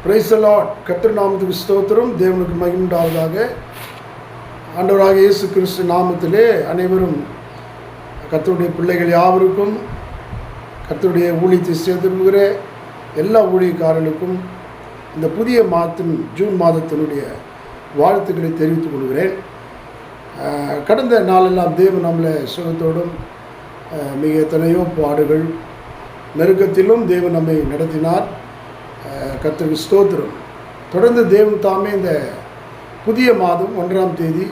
Praise the Lord. கர்த்தர் நாமத்துக்கு ஸ்தோத்திரம். தேவனுக்கு மகிமை உண்டாவதாக. ஆண்டவராக இயேசு கிறிஸ்து நாமத்திலே அனைவரும் கர்த்தருடைய பிள்ளைகள் யாவருக்கும், கர்த்தருடைய ஊழியத்தை சேர்த்துகிற எல்லா ஊழியக்காரர்களுக்கும் இந்த புதிய மாதத்தின் ஜூன் மாதத்தினுடைய வாழ்த்துக்களை தெரிவித்துக் கொள்கிறேன். கடந்த நாளெல்லாம் தேவன் நம்மளை சுகத்தோடும் மிக எத்தனையோ பாடுகள் நெருக்கத்திலும் தேவன் நம்மை நடத்தினார். கர்த்தருக்கு ஸ்தோத்திரம். தொடர்ந்து தேவன் தாமே இந்த புதிய மாதம் 1ஆம் தேதி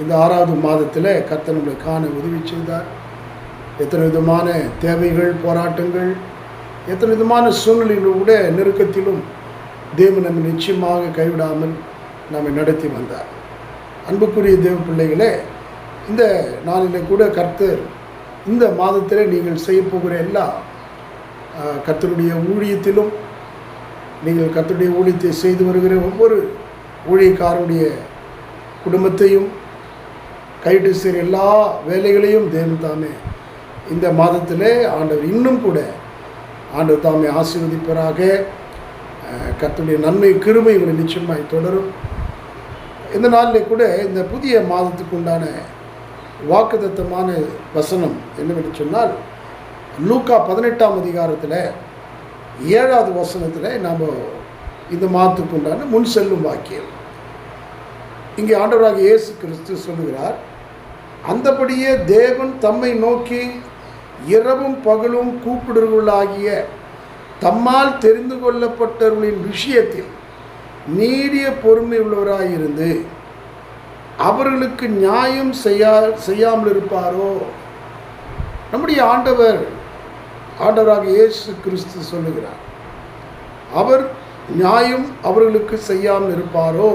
இந்த 6வது மாதத்தில் கர்த்தர் நம்மளை காண உதவி செய்தார். எத்தனை விதமான தேவைகள், போராட்டங்கள், எத்தனை விதமான சூழ்நிலைகளோட நெருக்கத்திலும் தேவன் நம்மை நிச்சயமாக கைவிடாமல் நம்மை நடத்தி வந்தார். அன்புக்குரிய தேவ பிள்ளைகளே, இந்த நாளில் கூட கர்த்தர் இந்த மாதத்தில் நீங்கள் செய்ய போகிற எல்லா கர்த்தருடைய ஊழியத்திலும், நீங்கள் கர்த்தருடைய ஊழியத்தை செய்து வருகிற ஒவ்வொரு ஊழியக்காரனுடைய குடும்பத்தையும் கைட்டு செய்கிற எல்லா வேலைகளையும் தேவன் தாமே இந்த மாதத்திலே ஆண்டவர் இன்னும் கூட ஆண்டவர் தாமே ஆசீர்வதிப்பராக. கர்த்தருடைய நன்மை கிருபை இவரை நிச்சயமாய் தொடரும். இந்த நாளில் கூட இந்த புதிய மாதத்துக்கு உண்டான வாக்குத்தத்தமான வசனம் என்னவென்று சொன்னால், லூக்கா 18ஆம் அதிகாரத்தில் 7வது வசனத்தில் நாம் இந்த மாதத்துக்கு உண்டான முன் செல்லும் வாக்கியம். இங்கே ஆண்டவராக இயேசு கிறிஸ்து சொல்லுகிறார், அந்தபடியே தேவன் தம்மை நோக்கி இரவும் பகலும் கூப்பிடுவர்களாகிய தம்மால் தெரிந்து கொள்ளப்பட்டவர்களின் விஷயத்தில் நீடிய பொறுமை உள்ளவராயிருந்து அவர்களுக்கு நியாயம் செய்யாமல் இருப்பாரோ? நம்முடைய ஆண்டவராக இயேசு கிறிஸ்து சொல்லுகிறார், அவர் நியாயம் அவர்களுக்கு செய்யாமல் இருப்பாரோ?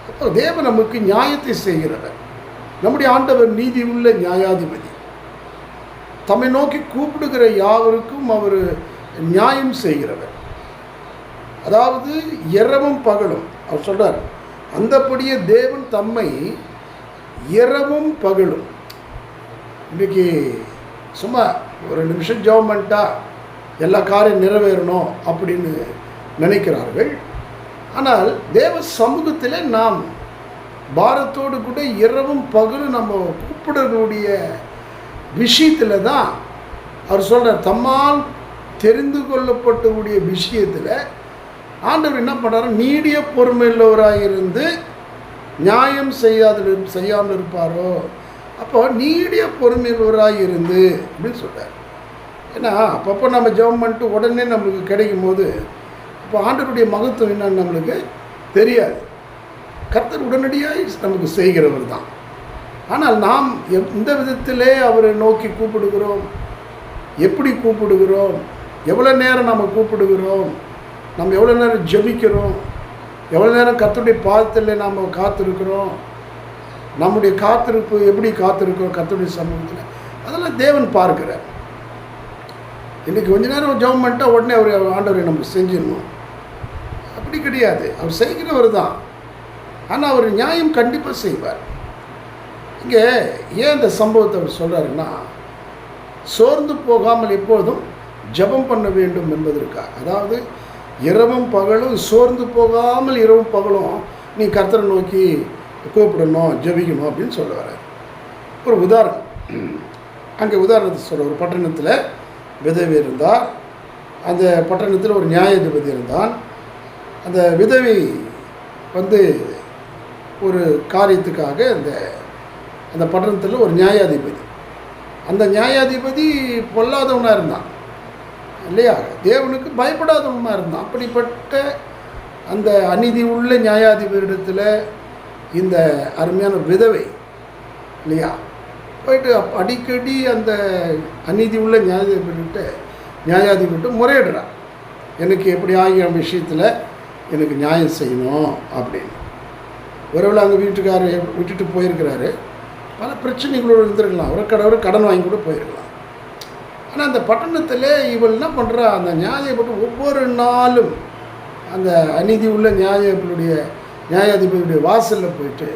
அப்போ தேவன் நமக்கு நியாயத்தை செய்கிறவர். நம்முடைய ஆண்டவர் நீதி உள்ள நியாயாதிபதி. தம்மை நோக்கி கூப்பிடுகிற யாவருக்கும் அவர் நியாயம் செய்கிறவர். அதாவது இரவும் பகலும் அவர் சொல்கிறார், அந்தபடியே தேவன் தம்மை இரவும் பகலும். இன்றைக்கி சும்மா ஒரு நிமிஷம் ஜெபம் பண்ணிட்டா எல்லா காரியம் நிறைவேறணும் அப்படின்னு நினைக்கிறார்கள். ஆனால் தேவ சமூகத்தில் நாம் பாரத்தோடு கூட இரவும் பகலும் நம்ம கூப்பிடக்கூடிய விஷயத்தில் தான் அவர் சொல்கிறார், தம்மால் தெரிந்து கொள்ளப்பட்டக்கூடிய விஷயத்தில் ஆண்டவர் என்ன பண்ணுறாரு, நீடிய பொறுமையுள்ளவராக இருந்து நியாயம் செய்யாமல் இருப்பாரோ? அப்போ நீடிய பொறுமையுள்ளவராக இருந்து அப்படின்னு சொல்கிறார். ஏன்னா அப்பப்போ நம்ம ஜெபம் பண்ணிட்டு உடனே நம்மளுக்கு கிடைக்கும் போது இப்போ ஆண்டவருடைய மகத்துவம் என்னன்னு நம்மளுக்கு தெரியாது. கர்த்தர் உடனடியாக நமக்கு செய்கிறவர் தான். ஆனால் நாம் எந்த விதத்திலே அவரை நோக்கி கூப்பிடுகிறோம், எப்படி கூப்பிடுகிறோம், எவ்வளோ நேரம் நம்ம கூப்பிடுகிறோம், நம்ம எவ்வளோ நேரம் ஜெபிக்கிறோம், எவ்வளோ நேரம் கர்த்தருடைய பாதத்தில் நாம் காத்திருக்கிறோம், நம்முடைய காத்திருப்பு எப்படி காத்திருக்கிறோம் கர்த்தருடைய சமூகத்தில், அதெல்லாம் தேவன் பார்க்கிறார். இன்றைக்கி கொஞ்ச நேரம் ஜெபம் பண்ணிட்டா உடனே அவர் ஆண்டவரை நம்ம செஞ்சிடணும், அப்படி கிடையாது. அவர் செய்கிறவர் தான். ஆனால் அவர் நியாயம் கண்டிப்பாக செய்வார். இங்கே ஏன் இந்த சம்பவத்தை அவர் சொல்கிறாருன்னா, சோர்ந்து போகாமல் எப்போதும் ஜெபம் பண்ண வேண்டும் என்பதற்காக. அதாவது இரவும் பகலும் சோர்ந்து போகாமல் இரவும் பகலும் நீ கர்த்தரை நோக்கி கூப்பிடணும், ஜெபிக்கணும் அப்படின்னு சொல்ல வர ஒரு உதாரணம். அங்கே உதாரணத்தை சொல்ல, ஒரு பட்டணத்தில் விதவை இருந்தார். அந்த பட்டணத்தில் ஒரு நியாயாதிபதி இருந்தான். அந்த விதவை ஒரு காரியத்துக்காக அந்த பட்டணத்தில் ஒரு நியாயாதிபதி, அந்த நியாயாதிபதி பொல்லாதவனாக இருந்தான் இல்லையா, தேவனுக்கு பயப்படாதவனாக இருந்தான். அப்படிப்பட்ட அந்த அநீதி உள்ள நியாயாதிபதியிடத்தில் இந்த அருமையான விதவை இல்லையா போயிட்டு அடிக்கடி அந்த அநீதி உள்ள நியாயாதிபதிகிட்ட முறையிடுறான், எனக்கு எப்படி ஆகிய விஷயத்தில் எனக்கு நியாயம் செய்யணும் அப்படின்னு. ஒருவேளை அங்கே வீட்டுக்காரர் விட்டுட்டு போயிருக்கிறாரு, பல பிரச்சனைகளோடு இருந்திருக்கலாம், ஒரு கடன் வாங்கி கூட போயிருக்கலாம். ஆனால் அந்த பட்டணத்தில் இவள் என்ன பண்ணுறா, அந்த நியாயப்பட்டு ஒவ்வொரு நாளும் அந்த அநீதி உள்ள நியாயாதிபதியுடைய வாசலில் போயிட்டு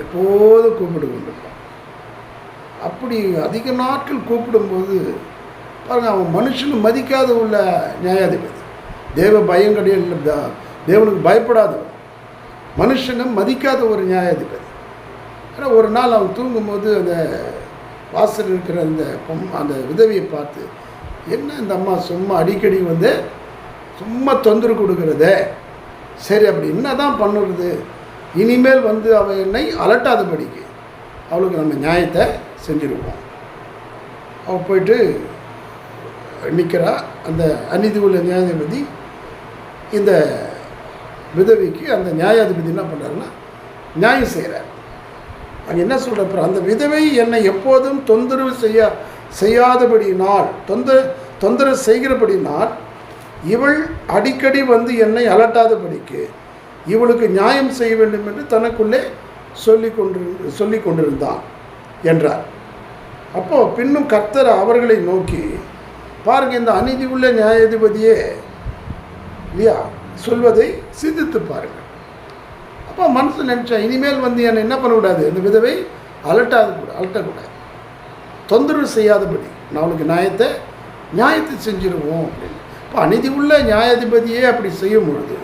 எப்போதும் கூப்பிட்டு கொண்டிருப்பான். அப்படி அதிக நாட்கள் கூப்பிடும்போது பாருங்கள், அவன் மனுஷனு மதிக்காத உள்ள நியாயாதிபதி. தேவ பயம் கிடையாது, தேவனுக்கு பயப்படாதவன், மனுஷனை மதிக்காத ஒரு நியாயாதிபதி. ஆனால் ஒரு நாள் அவன் தூங்கும்போது அந்த வாசல் இருக்கிற அந்த விதவியை பார்த்து, என்ன இந்த அம்மா சும்மா அடிக்கடி வந்து சும்மா தொந்தரவு கொடுக்குறதே, சரி அப்படி என்ன தான் பண்ணுறது, இனிமேல் வந்து அவள் என்னை அலட்டாதபடிக்கு அவளுக்கு நம்ம நியாயத்தை செஞ்சுருவோம். அவள் போயிட்டு நிற்கிறா. அந்த அநீதி உள்ள நியாயாதிபதி இந்த விதவிக்கு அந்த நியாயாதிபதி என்ன பண்ணுறாருன்னா நியாயம் செய்கிறார். அங்கே என்ன சொல்கிறப்ப, அந்த விதவை என்னை எப்போதும் தொந்தரவு செய்யாதபடியினால் தொந்தரவு செய்கிறபடினால் இவள் அடிக்கடி வந்து என்னை அலட்டாதபடிக்கு இவளுக்கு நியாயம் செய்ய வேண்டும் என்று தனக்குள்ளே சொல்லி கொண்டிருந்தான் என்றார். அப்போது பின்னும் கர்த்தர் அவர்களை நோக்கி, பாருங்கள், இந்த அநீதி உள்ள நியாயாதிபதியே இல்லையா சொல்வதை சிந்தித்து பாருங்கள். அப்போ மனசு நினச்சா, இனிமேல் வந்து என்னை என்ன பண்ணக்கூடாது, இந்த விதவை அலட்டக்கூடாது, தொந்தரவு செய்யாதபடி நான் அவளுக்கு நியாயத்தை செஞ்சிருவோம் அப்படின்னு. இப்போ அநீதி உள்ள நியாயாதிபதியே அப்படி செய்யும் பொழுது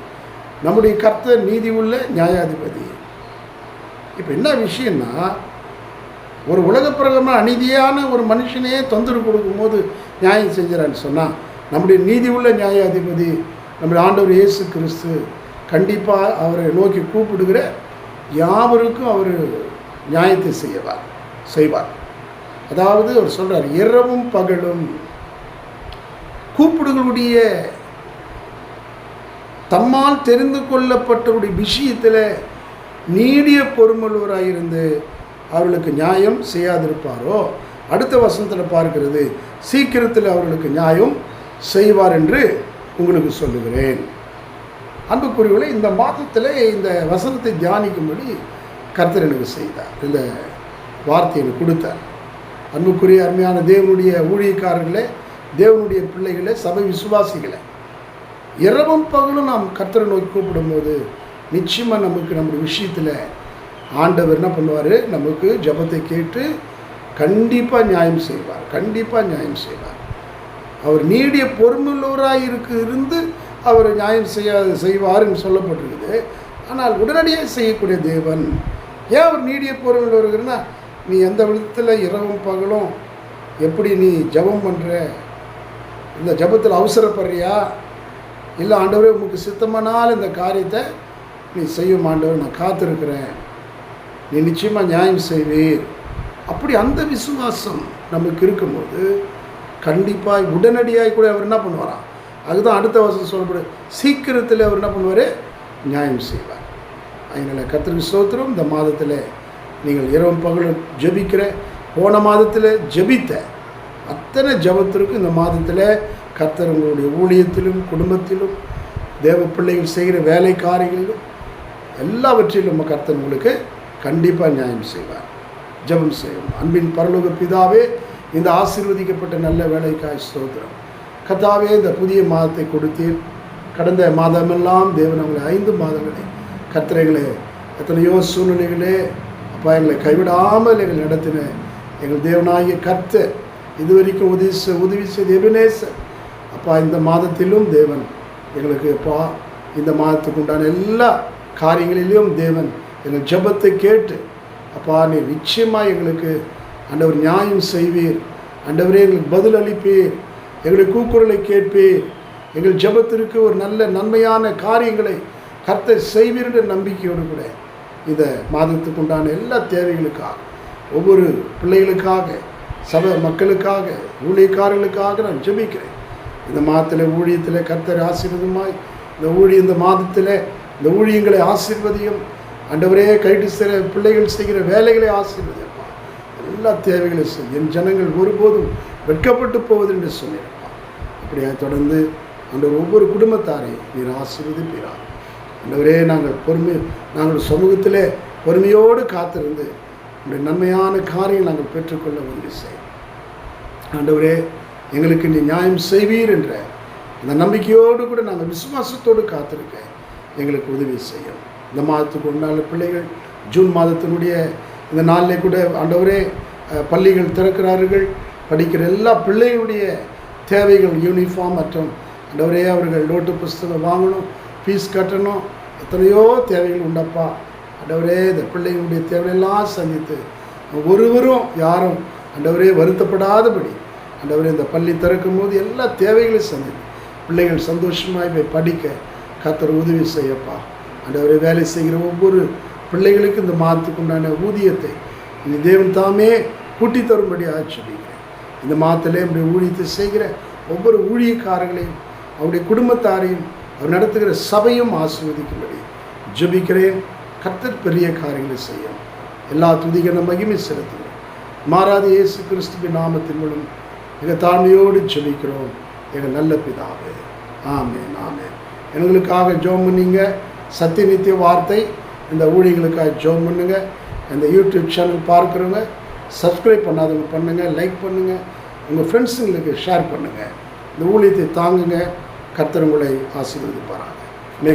நம்முடைய கர்த்தர் நீதி உள்ள நியாயாதிபதி. இப்போ என்ன விஷயம்னா, ஒரு உலகப்பிரகமாக அநீதியான ஒரு மனுஷனையே தொந்தரவு கொடுக்கும்போது நியாயம் செஞ்சிறான்னு சொன்னால், நம்முடைய நீதி உள்ள நியாயாதிபதி நம்முடைய ஆண்டவர் இயேசு கிறிஸ்து கண்டிப்பாக அவரை நோக்கி கூப்பிடுகிற யாவருக்கும் அவர் நியாயத்தை செய்வார். அதாவது அவர் சொல்கிறார், இரவும் பகலும் கூப்பிடுகளுடைய தம்மால் தெரிந்து கொள்ளப்பட்டவருடைய விஷயத்தில் நீடிய பொறுமையுள்ளவராயிருந்து அவர்களுக்கு நியாயம் செய்யாதிருப்பாரோ, அடுத்த வசனத்தில் பார்க்கிறது, சீக்கிரத்தில் அவர்களுக்கு நியாயம் செய்வார் என்று உங்களுக்கு சொல்லுகிறேன். அன்புக்குரியவர்களே, இந்த மாதத்தில் இந்த வசனத்தை தியானிக்கும்படி கர்த்தர் எனக்கு செய்தார், இந்த வார்த்தையை எனக்கு கொடுத்தார். அன்புக்குரிய அருமையான தேவனுடைய ஊழியக்காரர்களே, தேவனுடைய பிள்ளைகளே, சபை விசுவாசிகளே, இரவும் பகலும் நாம் கர்த்தரை நோக்கி கூப்பிடும்போது நிச்சயமாக நம்முடைய விஷயத்தில் ஆண்டவர் என்ன பண்ணுவார், நமக்கு ஜெபத்தை கேட்டு கண்டிப்பாக நியாயம் செய்வார். அவர் நீடிய பொறுமையுள்ளவராக இருந்து அவர் நியாயம் செய்வார்னு சொல்லப்பட்டிருக்குது. ஆனால் உடனடியாக செய்யக்கூடிய தேவன். ஏன் அவர் நீடிய பொறுமையுள்ளவர்னா, நீ எந்த விதத்தில் இரவும் பகலும் எப்படி நீ ஜெபம் பண்ணுற, இந்த ஜெபத்தில் அவசரப்படுறியா, இல்லை ஆண்டவரே உங்களுக்கு சித்தமானால் இந்த காரியத்தை நீ செய்யும் ஆண்டவர், நான் காத்திருக்கிறேன், நீ நிச்சயமாக நியாயம் செய்வீர். அப்படி அந்த விசுவாசம் நமக்கு இருக்கும்போது கண்டிப்பாக உடனடியாக கூட அவர் என்ன பண்ணுவாராம், அதுதான் அடுத்த வசனம் சொல்லப்படுது, சீக்கிரத்தில் அவர் என்ன பண்ணுவார், நியாயம் செய்வார். அதனால் கர்த்தருக்கு ஸ்தோத்திரம். இந்த மாதத்தில் நீங்கள் இரவும் பகலும் ஜெபிக்கிற, போன மாதத்தில் ஜெபித்த அத்தனை ஜெபத்திற்கும் இந்த மாதத்தில் கர்த்தர் உங்களுடைய ஊழியத்திலும் குடும்பத்திலும் தேவ பிள்ளைகள் செய்கிற வேலை காரியங்களிலும் எல்லாவற்றிலும் நம்ம கர்த்தர் உங்களுக்கு கண்டிப்பாக நியாயம் செய்வார். ஜெபம் செய்யும். அன்பின் பரலோக பிதாவே, இந்த ஆசீர்வதிக்கப்பட்ட நல்ல வேலைக்காய் ஸ்தோத்திரம். கர்த்தாவே, இந்த புதிய மாதத்தை கொடுத்தீர். கடந்த மாதமெல்லாம் தேவன் அவங்களை 5 மாதங்களே கர்த்தரைகளே எத்தனையோ சூழ்நிலைகளே அப்பா எங்களை கைவிடாமல் எங்களை நடத்தின எங்கள் தேவனாகிய கர்த்தர், இதுவரைக்கும் உதவி செய்த எபினேசர் அப்பா, இந்த மாதத்திலும் தேவன் எங்களுக்கு அப்பா இந்த மாதத்துக்கு உண்டான எல்லா காரியங்களிலும் தேவன் எங்கள் ஜெபத்தை கேட்டு அப்பா நீ நிச்சயமாக எங்களுக்கு ஆண்டவர் நியாயம் செய்வீர். ஆண்டவரே எங்களுக்கு பதில் அளிப்பீர், எங்களுடைய கூக்குரலை கேட்பீர், எங்கள் ஜெபத்திற்கு ஒரு நல்ல நன்மையான காரியங்களை கர்த்தர் செய்வீர் என்ற நம்பிக்கையோடு கூட இந்த மாதத்துக்கு உண்டான எல்லா தேவைகளுக்காக, ஒவ்வொரு பிள்ளைகளுக்காக, சபை மக்களுக்காக, ஊழியக்காரர்களுக்காக நான் ஜெபிக்கிறேன். இந்த மாதத்தில் ஊழியத்தில் கர்த்தர் ஆசீர்வாதமாய் இந்த மாதத்தில் இந்த ஊழியங்களை ஆசீர்வதியும். ஆண்டவரே, கைட்டு செய்கிற பிள்ளைகள் செய்கிற வேலைகளை ஆசீர்வதிப்பா, எல்லா தேவைகளையும் செய். என் ஜனங்கள் ஒருபோதும் வெட்கப்பட்டு போவது என்று சொன்னிருப்பான். அப்படியே தொடர்ந்து ஆண்டவர் ஒவ்வொரு குடும்பத்தாரையும் நீர் ஆசீர்வதிப்பீரார். ஆண்டவரே, நாங்கள் சமூகத்திலே பொறுமையோடு காத்திருந்து உங்களுடைய நன்மையான காரியம் நாங்கள் பெற்றுக்கொள்ள உதவி செய்யும். ஆண்டவரே, எங்களுக்கு நீ நியாயம் செய்வீர் என்ற இந்த நம்பிக்கையோடு கூட நாங்கள் விசுவாசத்தோடு காத்திருக்க எங்களுக்கு உதவி செய்யும். இந்த மாதத்துக்கு உண்டான பிள்ளைகள் ஜூன் மாதத்தினுடைய இந்த நாளிலே கூட ஆண்டவரே பள்ளிகள் திறக்கிறார்கள். படிக்கிற எல்லா பிள்ளைகளுடைய தேவைகள், யூனிஃபார்ம் மற்றும் ஆண்டவரே அவர்கள் நோட்டு புஸ்தகம் வாங்கணும், ஃபீஸ் கட்டணும், எத்தனையோ தேவைகள் உண்டப்பா. ஆண்டவரே இந்த பிள்ளைகளுடைய தேவையெல்லாம் சந்தித்து ஒருவரும் யாரும் ஆண்டவரே வருத்தப்படாதபடி ஆண்டவரே இந்த பள்ளி திறக்கும் போது எல்லா தேவைகளையும் சந்தித்து பிள்ளைகள் சந்தோஷமாய் போய் படிக்க கர்த்தர் உதவி செய்யப்பா. ஆண்டவரே வேலை செய்கிற ஒவ்வொரு பிள்ளைகளுக்கும் இந்த மாதத்துக்கு உண்டான ஊதியத்தை இந்த தேவன் தாமே கூட்டி தரும்படி ஆட்சிக்கிறேன். இந்த மாதத்திலே நம்முடைய ஊழியத்தை செய்கிற ஒவ்வொரு ஊழியக்காரர்களையும் அவருடைய குடும்பத்தாரையும் அவர் நடத்துகிற சபையும் ஆசீர்வதிக்கும்படி ஜெபிக்கிறேன். கர்த்தர் பெரிய காரியங்களை செய்யும். எல்லா துதிகளை மகிமை செலுத்துகிறோம். மாறாத இயேசு கிறிஸ்துவின் நாமத்தின் மூலம் மிக தாழ்மையோடு ஜெபிக்கிறோம் எங்கள் நல்ல பிதாவே. ஆமென், ஆமென். எங்களுக்காக ஜெபம் பண்ணுங்க. சத்திய நித்திய வார்த்தை இந்த ஊழியர்களுக்காக ஜெபம் பண்ணுங்க. இந்த யூடியூப் சேனல் பார்க்குறவங்க சப்ஸ்கிரைப் பண்ணாதவங்க பண்ணுங்கள், லைக் பண்ணுங்கள், உங்கள் ஃப்ரெண்ட்ஸுங்களுக்கு ஷேர் பண்ணுங்கள். இந்த ஊழியத்தை தாங்குங்க. கர்த்தர் உங்களை ஆசீர்வதிப்பாராக. மே